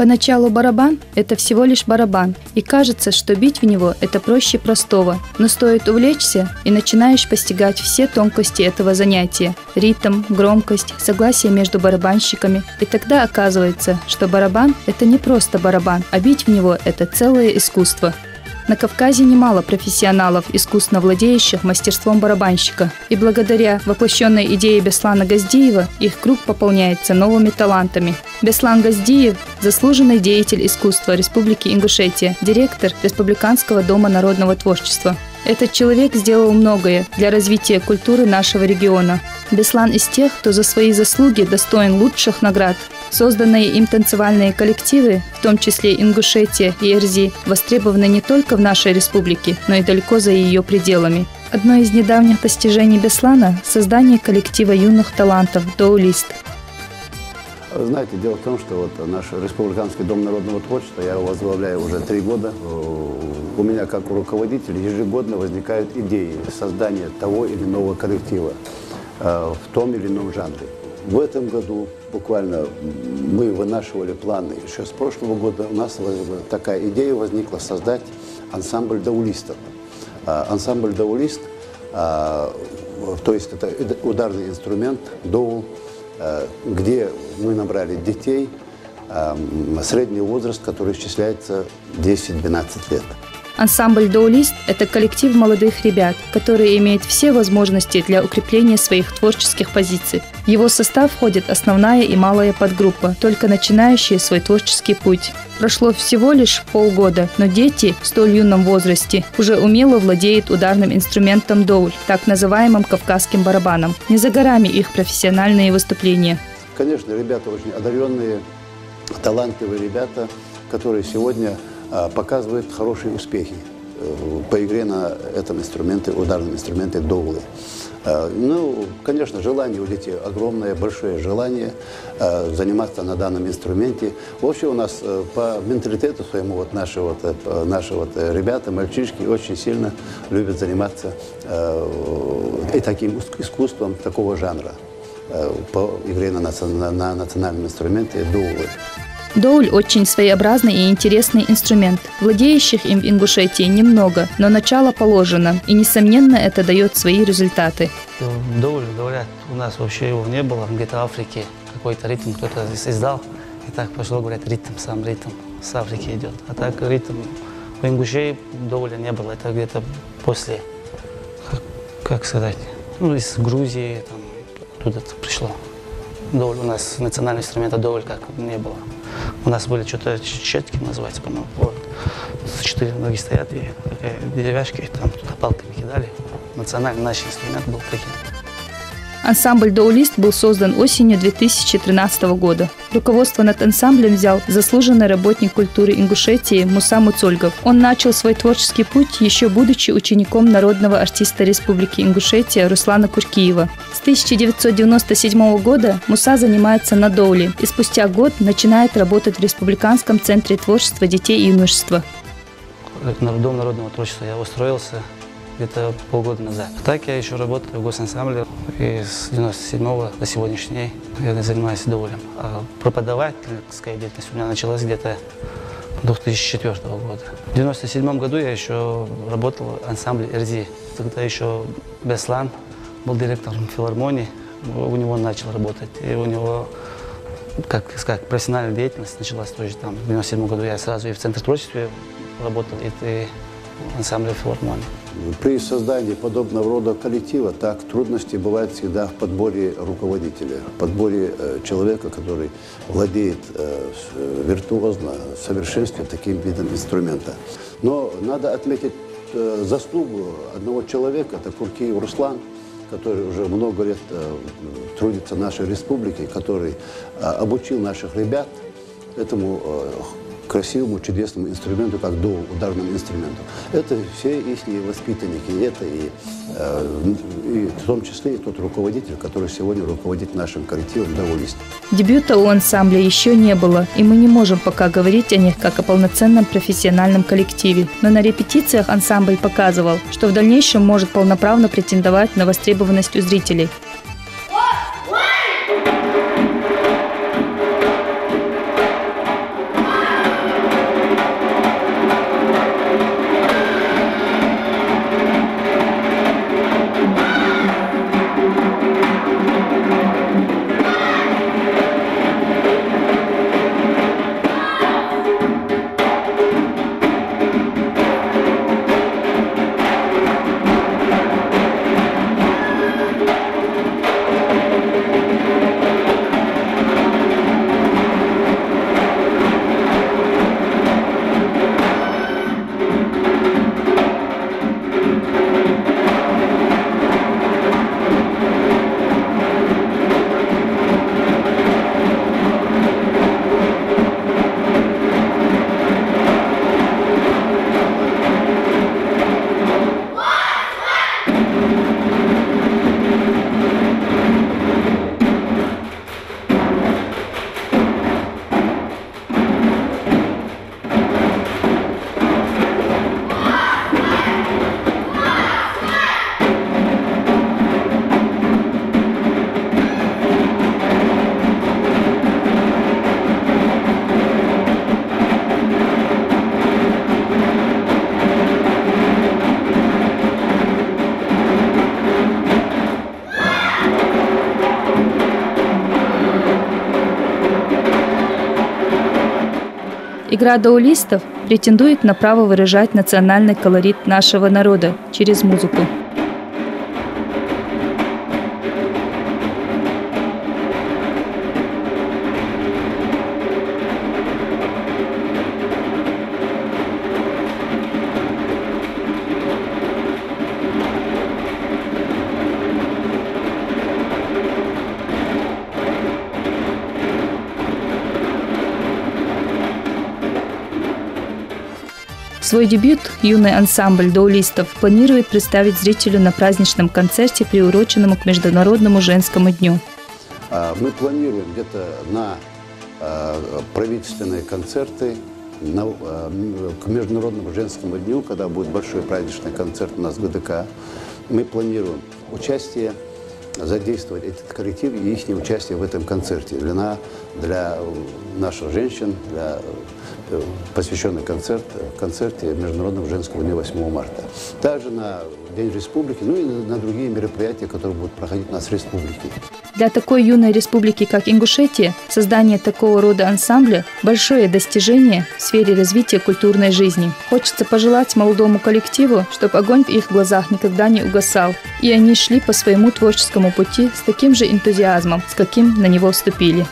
Поначалу барабан – это всего лишь барабан, и кажется, что бить в него – это проще простого. Но стоит увлечься, и начинаешь постигать все тонкости этого занятия – ритм, громкость, согласие между барабанщиками. И тогда оказывается, что барабан – это не просто барабан, а бить в него – это целое искусство. На Кавказе немало профессионалов, искусно владеющих мастерством барабанщика. И благодаря воплощенной идее Беслана Газдиева их круг пополняется новыми талантами. Беслан Газдиев – заслуженный деятель искусства Республики Ингушетия, директор Республиканского дома народного творчества. Этот человек сделал многое для развития культуры нашего региона. Беслан из тех, кто за свои заслуги достоин лучших наград. Созданные им танцевальные коллективы, в том числе Ингушетия и Эрзи, востребованы не только в нашей республике, но и далеко за ее пределами. Одно из недавних достижений Беслана – создание коллектива юных талантов «Доулист». Знаете, дело в том, что вот наш Республиканский дом народного творчества я его возглавляю уже 3 года. У меня, как у руководителя, ежегодно возникают идеи создания того или иного коллектива в том или ином жанре. В этом году буквально мы вынашивали планы. Еще с прошлого года у нас такая идея возникла создать ансамбль даулистов. Ансамбль даулист, то есть это ударный инструмент, доул, где мы набрали детей, средний возраст, который исчисляется 10-12 лет. Ансамбль «Доулист» – это коллектив молодых ребят, которые имеют все возможности для укрепления своих творческих позиций. В его состав входит основная и малая подгруппа, только начинающие свой творческий путь. Прошло всего лишь полгода, но дети в столь юном возрасте уже умело владеют ударным инструментом доуль, так называемым кавказским барабаном. Не за горами их профессиональные выступления. Конечно, ребята очень одаренные, талантливые ребята, которые сегодня показывают хорошие успехи по игре на этом инструменте, ударном инструменте доулы. Ну, конечно, желание у детей огромное, большое желание заниматься на данном инструменте. Вообще у нас по менталитету своему наши ребята, мальчишки очень сильно любят заниматься и таким искусством такого жанра по игре на национальном инструменте доулы. Доуль – очень своеобразный и интересный инструмент. Владеющих им в Ингушетии немного, но начало положено, и, несомненно, это дает свои результаты. Доуль, говорят, у нас вообще его не было, где-то в Африке какой-то ритм кто-то издал, и так пошло, говорят, сам ритм с Африки идет. А так ритм в Ингушетии доуля не было, это где-то после, как сказать, ну, из Грузии, там, оттуда пришло. Доуль у нас, национальный инструмент, а доуль как не было. У нас были что-то четки, называется, по-моему, вот. 4 ноги стоят, и такая деревяшки, там туда палками кидали. Национальный наш инструмент был таким. Ансамбль «Доулист» был создан осенью 2013 года. Руководство над ансамблем взял заслуженный работник культуры Ингушетии Муса Муцольгов. Он начал свой творческий путь, еще будучи учеником народного артиста Республики Ингушетия Руслана Куркиева. С 1997 года Муса занимается на доуле и спустя год начинает работать в Республиканском центре творчества детей и юношества. На Дом народного творчества я устроился где-то полгода назад. Так я еще работаю в госансамбле, и с 97-го до сегодняшнего дня я занимаюсь доулем. А преподавательская деятельность у меня началась где-то 2004 года. В 1997 году я еще работал в ансамбле «Эрзи». Тогда еще Беслан был директором филармонии, у него начал работать. И у него, как сказать, профессиональная деятельность началась тоже там. В 1997 году я сразу и в Центре творчества работал, и в ансамбле филармонии. При создании подобного рода коллектива так трудности бывают всегда в подборе руководителя, в подборе человека, который владеет виртуозно, в совершенстве таким видом инструмента. Но надо отметить заслугу одного человека, это Куркиев Руслан, который уже много лет трудится в нашей республике, который обучил наших ребят этому красивому, чудесному инструменту, как доул, ударному инструменту. Это все их воспитанники, это и в том числе и тот руководитель, который сегодня руководит нашим коллективом «Доулист». Дебюта у ансамбля еще не было, и мы не можем пока говорить о них как о полноценном профессиональном коллективе. Но на репетициях ансамбль показывал, что в дальнейшем может полноправно претендовать на востребованность у зрителей. Игра даулистов претендует на право выражать национальный колорит нашего народа через музыку. Свой дебют юный ансамбль даулистов планирует представить зрителю на праздничном концерте, приуроченному к Международному женскому дню. Мы планируем где-то на правительственные концерты к Международному женскому дню, когда будет большой праздничный концерт у нас в ГДК. Мы планируем участие, задействовать этот коллектив и их участие в этом концерте для наших женщин, посвященный концерте Международного женского дня 8 марта. Также на День Республики, ну и на другие мероприятия, которые будут проходить у нас в республике. Для такой юной республики, как Ингушетия, создание такого рода ансамбля – большое достижение в сфере развития культурной жизни. Хочется пожелать молодому коллективу, чтобы огонь в их глазах никогда не угасал, и они шли по своему творческому пути с таким же энтузиазмом, с каким на него вступили.